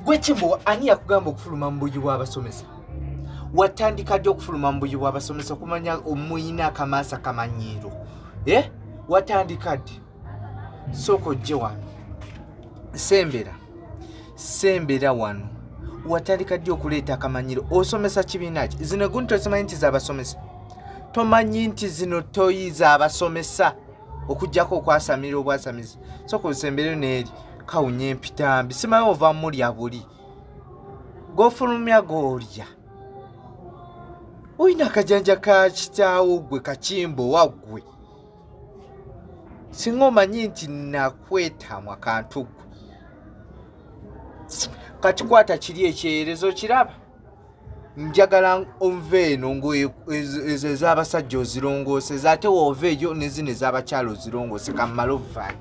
Gwe Kimbo ani yakugamba okufuluma mu buyi bw'abasomesa? Watandika ddi okufuluma mu buyi bw'abasomesa okumanya omuyina akamaaso akamanyiiro? Watandika ddi? Sooka ojje wano. Sembera wano. Watandika ddi okuleeta akamanyiiro? Osomesa kibiina ki? Zino gundi tozimanyi nti z'abasomesa? Tomanyi nti zino toyiza abasomesa okujjako okwasamira obwasamizi? Sooka osembere n'eri kawunya empitambi. Simanyi ova mulya buli. G'ofulumya g'olya. Oyina akajanja ka kitaawo gwe Kakimbo waggwe. Singa omanyi nti nakwetamwa kantu gwe. Kati kwata kiri ekyeyerezo kiraba. Njagala onve eno ezo ez'abasajja ozirongoose, ate woova eyo ne zino ez'abakyala ozirongoose kammala ovaayo.